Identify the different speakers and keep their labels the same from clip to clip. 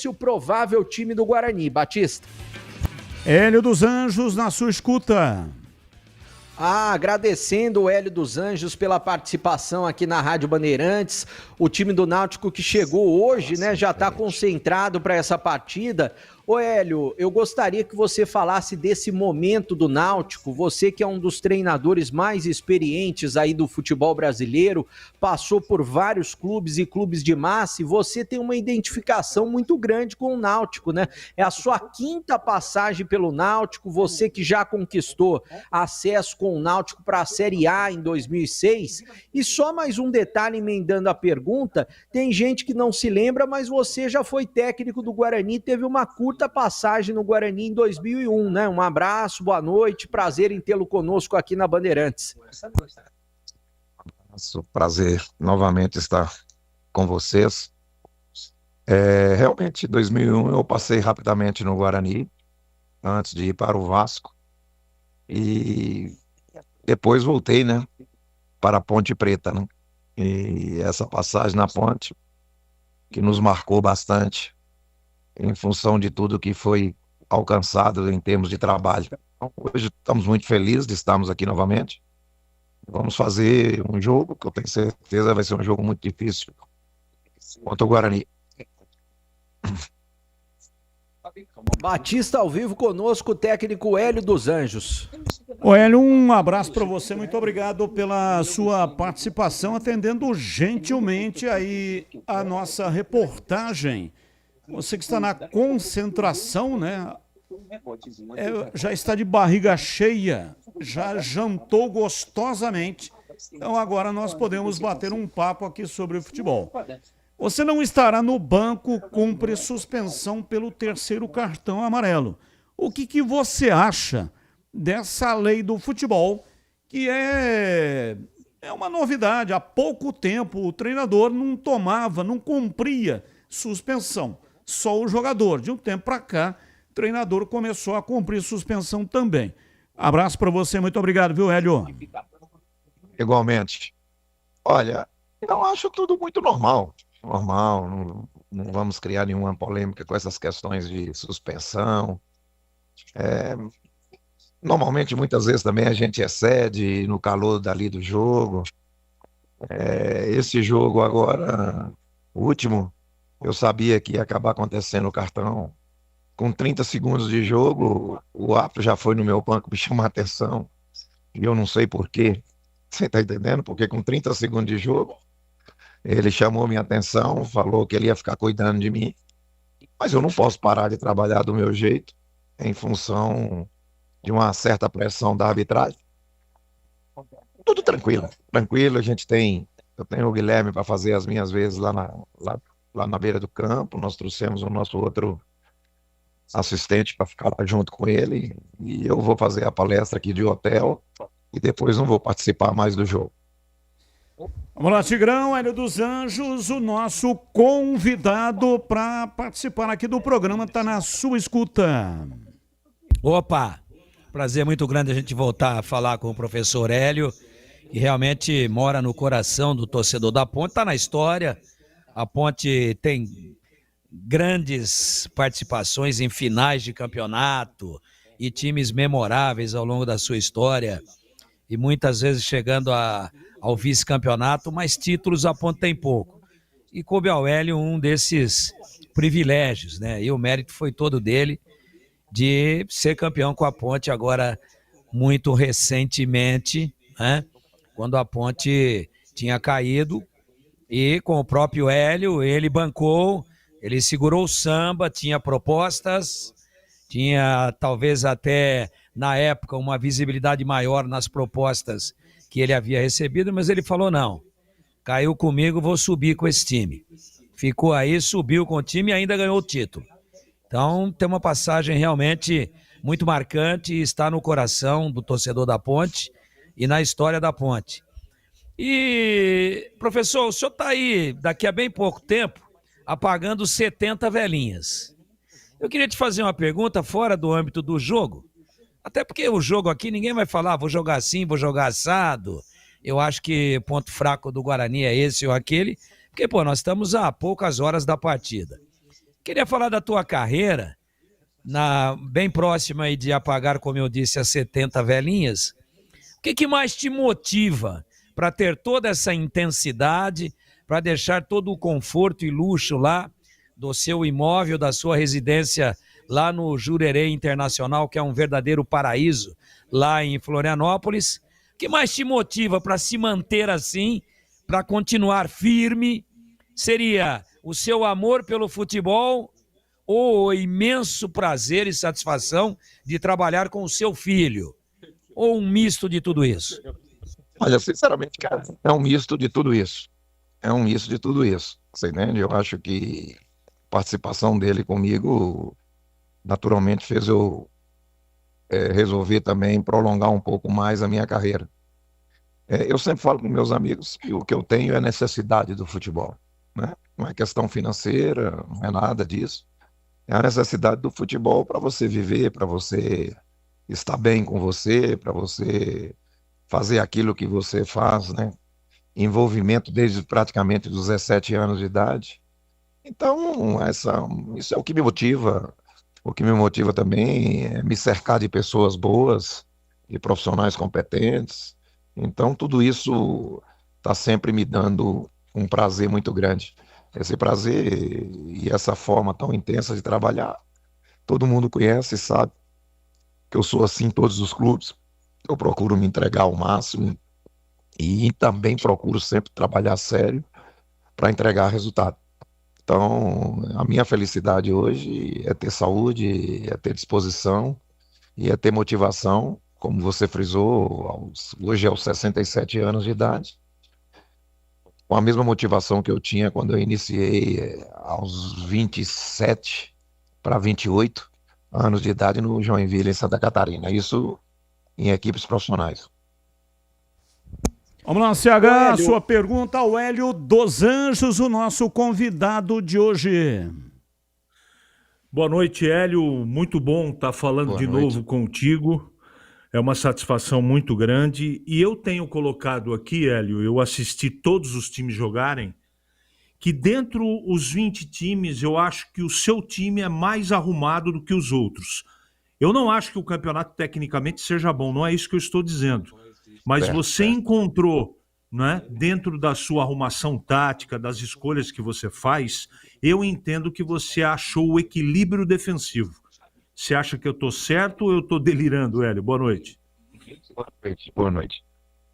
Speaker 1: esse o provável time do Guarani, Batista?
Speaker 2: Hélio dos Anjos, na sua escuta.
Speaker 1: Agradecendo o Hélio dos Anjos pela participação aqui na Rádio Bandeirantes. O time do Náutico que chegou hoje, né, já está concentrado para essa partida. Ô Hélio, eu gostaria que você falasse desse momento do Náutico, você que é um dos treinadores mais experientes aí do futebol brasileiro, passou por vários clubes e clubes de massa, e você tem uma identificação muito grande com o Náutico, né? É a sua quinta passagem pelo Náutico, você que já conquistou acesso com o Náutico para a Série A em 2006, e só mais um detalhe emendando a pergunta, tem gente que não se lembra, mas você já foi técnico do Guarani, teve uma curta passagem no Guarani em 2001, né? Um abraço, boa noite, prazer em tê-lo conosco aqui na Bandeirantes.
Speaker 3: Prazer novamente estar com vocês. Realmente, em 2001 eu passei rapidamente no Guarani, antes de ir para o Vasco, e depois voltei, né, para a Ponte Preta, né? E essa passagem na Ponte, que nos marcou bastante, em função de tudo que foi alcançado em termos de trabalho. Então, hoje estamos muito felizes de estarmos aqui novamente. Vamos fazer um jogo que eu tenho certeza vai ser um jogo muito difícil contra o Guarani.
Speaker 1: Batista ao vivo conosco, o técnico Hélio dos Anjos.
Speaker 2: Ô Hélio, um abraço para você, muito obrigado pela sua participação, atendendo gentilmente aí a nossa reportagem. Você que está na concentração, né? Já está de barriga cheia, já jantou gostosamente. Então agora nós podemos bater um papo aqui sobre o futebol. Você não estará no banco, cumpre suspensão pelo terceiro cartão amarelo. O que você acha dessa lei do futebol, que é uma novidade? Há pouco tempo o treinador não tomava, não cumpria suspensão. Só o jogador. De um tempo para cá, o treinador começou a cumprir suspensão também. Abraço para você, muito obrigado, viu, Hélio?
Speaker 3: Igualmente. Olha, eu acho tudo muito normal. Normal, não vamos criar nenhuma polêmica com essas questões de suspensão. Normalmente, muitas vezes também a gente excede no calor dali do jogo. Esse jogo agora, o último, eu sabia que ia acabar acontecendo o cartão. Com 30 segundos de jogo, o árbitro já foi no meu banco me chamar a atenção. E eu não sei por quê. Você está entendendo? Porque com 30 segundos de jogo, ele chamou minha atenção, falou que ele ia ficar cuidando de mim. Mas eu não posso parar de trabalhar do meu jeito, em função de uma certa pressão da arbitragem. Tudo tranquilo. Tranquilo, eu tenho o Guilherme para fazer as minhas vezes lá na beira do campo. Nós trouxemos o nosso outro assistente para ficar lá junto com ele, e eu vou fazer a palestra aqui de hotel e depois não vou participar mais do jogo.
Speaker 2: Vamos lá, Tigrão, Hélio dos Anjos, o nosso convidado para participar aqui do programa está na sua escuta.
Speaker 4: Opa, prazer muito grande a gente voltar a falar com o professor Hélio, que realmente mora no coração do torcedor da Ponte, está na história. A Ponte tem grandes participações em finais de campeonato e times memoráveis ao longo da sua história, e muitas vezes chegando ao vice-campeonato, mas títulos a Ponte tem pouco. E coube ao Hélio um desses privilégios, né? E o mérito foi todo dele de ser campeão com a Ponte agora muito recentemente, né? Quando a Ponte tinha caído, e com o próprio Hélio, ele bancou, ele segurou o samba, tinha propostas, tinha talvez até na época uma visibilidade maior nas propostas que ele havia recebido, mas ele falou não, caiu comigo, vou subir com esse time. Ficou aí, subiu com o time e ainda ganhou o título. Então tem uma passagem realmente muito marcante e está no coração do torcedor da Ponte e na história da Ponte. E, professor, o senhor está aí daqui a bem pouco tempo apagando 70 velhinhas. Eu queria te fazer uma pergunta fora do âmbito do jogo, até porque o jogo aqui ninguém vai falar, vou jogar assim, vou jogar assado, eu acho que o ponto fraco do Guarani é esse ou aquele, porque, nós estamos a poucas horas da partida. Queria falar da tua carreira, bem próxima aí de apagar, como eu disse, as 70 velhinhas. O que mais te motiva para ter toda essa intensidade, para deixar todo o conforto e luxo lá do seu imóvel, da sua residência lá no Jurerê Internacional, que é um verdadeiro paraíso lá em Florianópolis? O que mais te motiva para se manter assim, para continuar firme? Seria o seu amor pelo futebol ou o imenso prazer e satisfação de trabalhar com o seu filho? Ou um misto de tudo isso?
Speaker 3: Olha, sinceramente, cara, é um misto de tudo isso. É um misto de tudo isso. Você entende? Eu acho que a participação dele comigo, naturalmente, fez eu resolver também prolongar um pouco mais a minha carreira. Eu sempre falo com meus amigos que o que eu tenho é necessidade do futebol, né? Não é questão financeira, não é nada disso. É a necessidade do futebol para você viver, para você estar bem com você, para você fazer aquilo que você faz, né? Envolvimento desde praticamente dos 17 anos de idade. Então, isso é o que me motiva. O que me motiva também é me cercar de pessoas boas, de profissionais competentes. Então, tudo isso está sempre me dando um prazer muito grande. Esse prazer e essa forma tão intensa de trabalhar, todo mundo conhece e sabe que eu sou assim em todos os clubes. Eu procuro me entregar ao máximo e também procuro sempre trabalhar sério para entregar resultado. Então, a minha felicidade hoje é ter saúde, é ter disposição e é ter motivação, como você frisou, hoje aos 67 anos de idade, com a mesma motivação que eu tinha quando eu iniciei aos 27 para 28 anos de idade no Joinville, em Santa Catarina. Isso em equipes profissionais.
Speaker 2: Vamos lá, CH, sua pergunta ao Hélio dos Anjos, o nosso convidado de hoje.
Speaker 5: Boa noite, Hélio. Muito bom estar falando
Speaker 3: Boa
Speaker 5: de
Speaker 3: noite.
Speaker 5: novo contigo. É uma satisfação muito grande. E eu tenho colocado aqui, Hélio, eu assisti todos os times jogarem, que dentro os 20 times, eu acho que o seu time é mais arrumado do que os outros. Eu não acho que o campeonato tecnicamente seja bom, não é isso que eu estou dizendo. Mas você encontrou, né, dentro da sua arrumação tática, das escolhas que você faz, eu entendo que você achou o equilíbrio defensivo. Você acha que eu estou certo ou eu estou delirando, Hélio? Boa noite.
Speaker 3: Boa noite. Boa noite.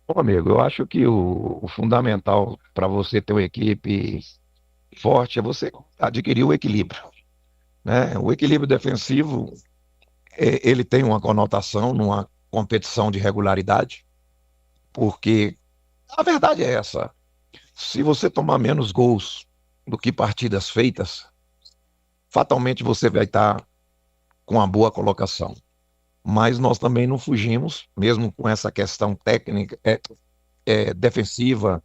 Speaker 3: Bom, amigo, eu acho que o fundamental para você ter uma equipe forte é você adquirir o equilíbrio, né? O equilíbrio defensivo, ele tem uma conotação numa competição de regularidade, porque a verdade é essa: se você tomar menos gols do que partidas feitas, fatalmente você vai estar com uma boa colocação. Mas nós também não fugimos, mesmo com essa questão técnica, defensiva,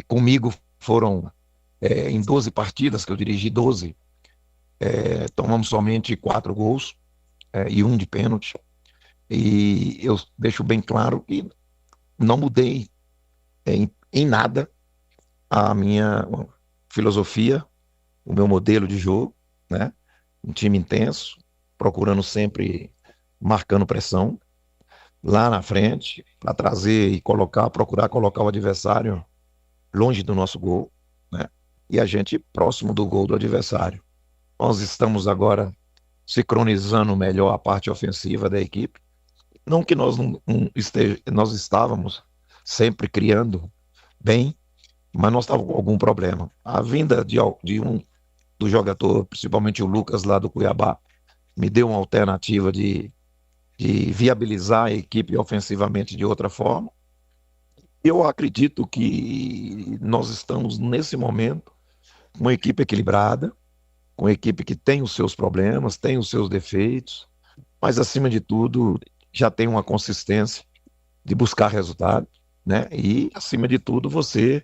Speaker 3: comigo foram em 12 partidas, que eu dirigi 12, tomamos somente 4 gols e 1 de pênalti. E eu deixo bem claro que não mudei em nada a minha filosofia, o meu modelo de jogo, né? Um time intenso, procurando sempre marcando pressão lá na frente para trazer e procurar colocar o adversário longe do nosso gol, né? E a gente próximo do gol do adversário. Nós estamos agora sincronizando melhor a parte ofensiva da equipe. Não que nós nós estávamos sempre criando bem, mas nós estávamos com algum problema. A vinda do jogador, principalmente o Lucas lá do Cuiabá, me deu uma alternativa de viabilizar a equipe ofensivamente de outra forma. Eu acredito que nós estamos, nesse momento, com uma equipe equilibrada, com uma equipe que tem os seus problemas, tem os seus defeitos, mas, acima de tudo, já tem uma consistência de buscar resultado, né? E, acima de tudo, você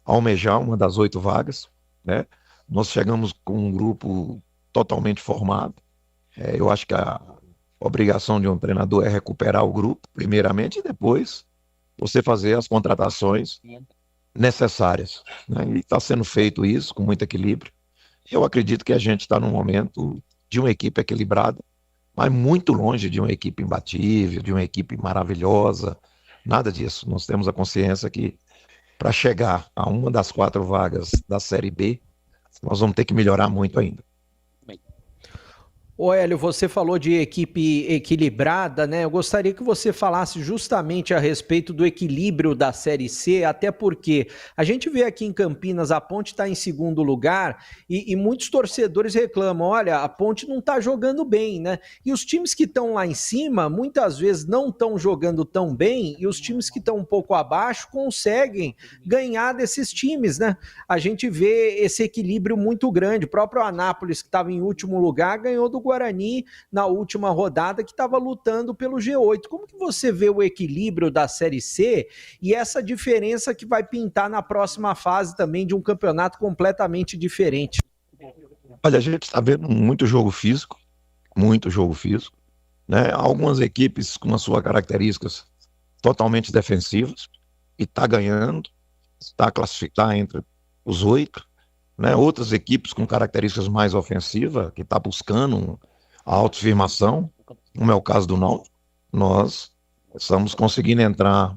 Speaker 3: almejar uma das 8 vagas, né? Nós chegamos com um grupo totalmente formado. Eu acho que a obrigação de um treinador é recuperar o grupo, primeiramente, e depois você fazer as contratações necessárias, né? E está sendo feito isso com muito equilíbrio. Eu acredito que a gente está num momento de uma equipe equilibrada, mas muito longe de uma equipe imbatível, de uma equipe maravilhosa, nada disso. Nós temos a consciência que para chegar a uma das 4 vagas da Série B, nós vamos ter que melhorar muito ainda.
Speaker 1: Ô Hélio, você falou de equipe equilibrada, né? Eu gostaria que você falasse justamente a respeito do equilíbrio da Série C, até porque a gente vê aqui em Campinas a Ponte está em segundo lugar e muitos torcedores reclamam, olha, a Ponte não está jogando bem, né? E os times que estão lá em cima, muitas vezes não estão jogando tão bem e os times que estão um pouco abaixo conseguem ganhar desses times, né? A gente vê esse equilíbrio muito grande. O próprio Anápolis, que estava em último lugar, ganhou do Guarani na última rodada, que estava lutando pelo G8. Como que você vê o equilíbrio da Série C e essa diferença que vai pintar na próxima fase também de um campeonato completamente diferente?
Speaker 3: Olha, a gente está vendo muito jogo físico, né? Algumas equipes com as suas características totalmente defensivas e está ganhando, está classificado entre os 8, né? Outras equipes com características mais ofensivas, que está buscando a autoafirmação, como é o caso do Náutico. Nós estamos conseguindo entrar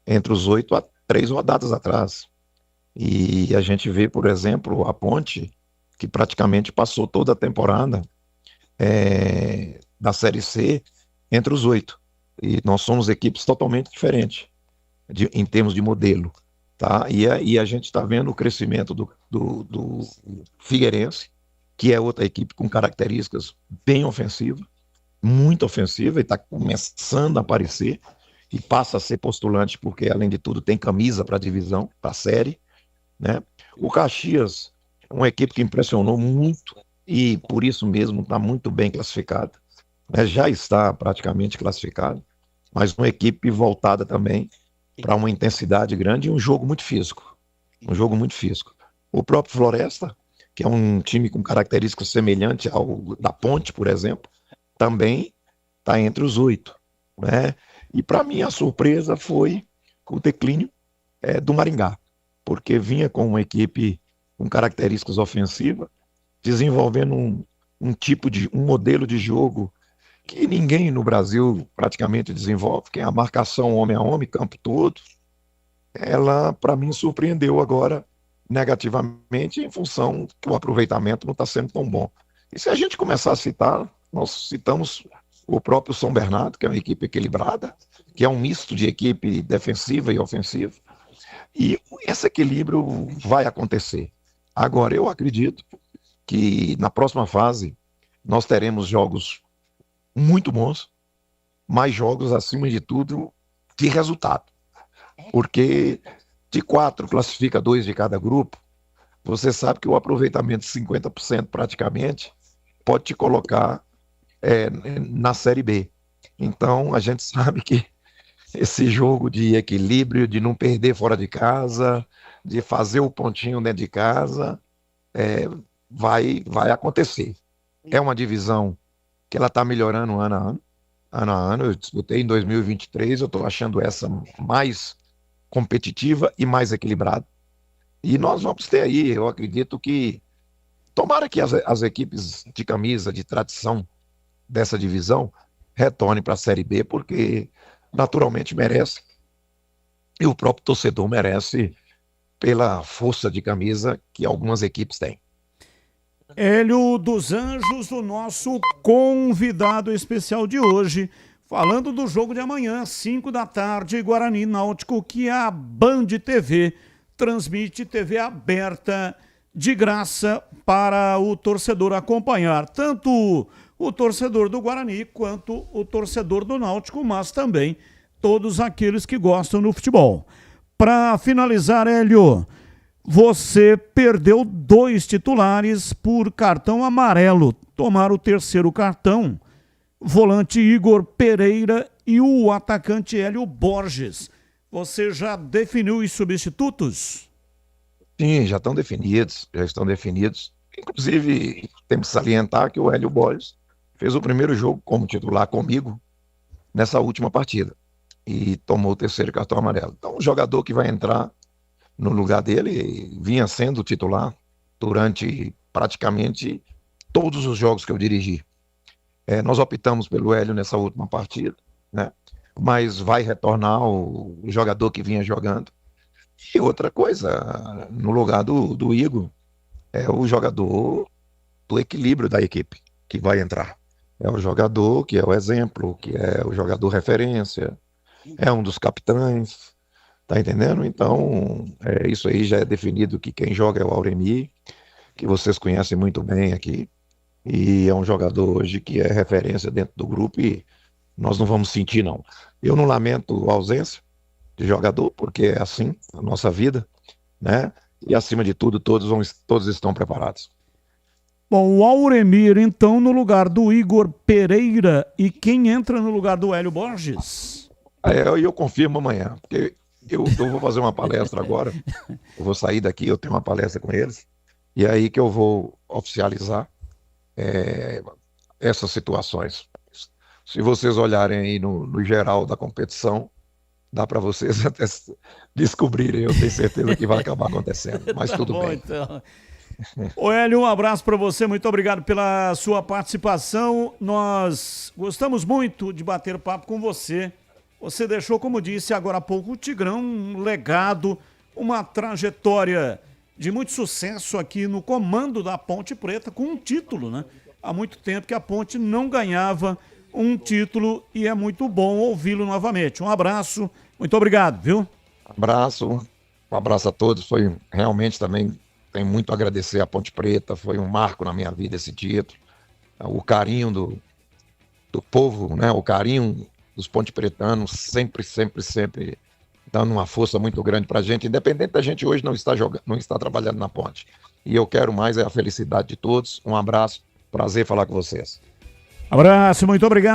Speaker 3: entre os 8 há 3 rodadas atrás. E a gente vê, por exemplo, a Ponte, que praticamente passou toda a temporada da Série C entre os 8. E nós somos equipes totalmente diferentes em termos de modelo. Tá? E a gente está vendo o crescimento do Figueirense, que é outra equipe com características bem ofensivas, muito ofensiva, e está começando a aparecer, e passa a ser postulante, porque, além de tudo, tem camisa para a divisão, para a série. Né? O Caxias, uma equipe que impressionou muito, e por isso mesmo está muito bem classificada. Né? Já está praticamente classificada, mas uma equipe voltada também para uma intensidade grande e um jogo muito físico. O próprio Floresta, que é um time com características semelhantes ao da Ponte, por exemplo, também está entre os 8. Né? E para mim a surpresa foi o declínio do Maringá, porque vinha com uma equipe com características ofensivas, desenvolvendo um modelo de jogo que ninguém no Brasil praticamente desenvolve, que é a marcação homem a homem, campo todo. Ela, para mim, surpreendeu agora negativamente em função que o aproveitamento não está sendo tão bom. E se a gente começar a citar, nós citamos o próprio São Bernardo, que é uma equipe equilibrada, que é um misto de equipe defensiva e ofensiva. E esse equilíbrio vai acontecer. Agora, eu acredito que na próxima fase nós teremos jogos muito bons, mas jogos, acima de tudo, de resultado. Porque de 4 classifica 2 de cada grupo, você sabe que o aproveitamento de 50% praticamente pode te colocar na Série B. Então, a gente sabe que esse jogo de equilíbrio, de não perder fora de casa, de fazer o pontinho dentro de casa, vai acontecer. É uma divisão que ela está melhorando ano a ano. Eu disputei em 2023, eu estou achando essa mais competitiva e mais equilibrada. E nós vamos ter aí, eu acredito que, tomara que as equipes de camisa, de tradição dessa divisão, retornem para a Série B, porque naturalmente merece, e o próprio torcedor merece pela força de camisa que algumas equipes têm.
Speaker 2: Hélio dos Anjos, o nosso convidado especial de hoje, falando do jogo de amanhã, 5 da tarde, Guarani Náutico, que a Band TV transmite, TV aberta, de graça para o torcedor acompanhar, tanto o torcedor do Guarani quanto o torcedor do Náutico, mas também todos aqueles que gostam do futebol. Para finalizar, Hélio, você perdeu 2 titulares por cartão amarelo. Tomaram o 3º cartão, volante Igor Pereira e o atacante Hélio Borges. Você já definiu os substitutos?
Speaker 3: Sim, já estão definidos. Inclusive, temos que salientar que o Hélio Borges fez o primeiro jogo como titular comigo nessa última partida e tomou o 3º cartão amarelo. Então, o jogador que vai entrar no lugar dele vinha sendo titular durante praticamente todos os jogos que eu dirigi. Nós optamos pelo Hélio nessa última partida, né? Mas vai retornar o jogador que vinha jogando. E outra coisa, no lugar do Igor, é o jogador do equilíbrio da equipe que vai entrar. É o jogador que é o exemplo, que é o jogador referência, é um dos capitães, tá entendendo? Então, isso aí já é definido que quem joga é o Auremir, que vocês conhecem muito bem aqui, e é um jogador hoje que é referência dentro do grupo e nós não vamos sentir, não. Eu não lamento a ausência de jogador, porque é assim a nossa vida, né? E acima de tudo, todos estão preparados.
Speaker 2: Bom, o Auremir, então, no lugar do Igor Pereira, e quem entra no lugar do Hélio Borges?
Speaker 3: Eu confirmo amanhã, porque eu vou fazer uma palestra agora, eu vou sair daqui, eu tenho uma palestra com eles, e é aí que eu vou oficializar essas situações. Se vocês olharem aí no geral da competição, dá para vocês até descobrirem, eu tenho certeza que vai acabar acontecendo, mas
Speaker 2: Tá
Speaker 3: tudo
Speaker 2: bom,
Speaker 3: bem.
Speaker 2: então. Ô Hélio, um abraço para você, muito obrigado pela sua participação. Nós gostamos muito de bater papo com você. Você deixou, como disse agora há pouco, o Tigrão um legado, uma trajetória de muito sucesso aqui no comando da Ponte Preta, com um título, né? Há muito tempo que a Ponte não ganhava um título e é muito bom ouvi-lo novamente. Um abraço, muito obrigado, viu?
Speaker 3: Um abraço a todos, foi realmente também, tenho muito a agradecer à Ponte Preta, foi um marco na minha vida esse título, o carinho do povo, né? O carinho dos pontepretanos, sempre dando uma força muito grande pra gente, independente da gente hoje não estar trabalhando na Ponte. E eu quero mais a felicidade de todos, um abraço, prazer falar com vocês.
Speaker 2: Abraço, muito obrigado.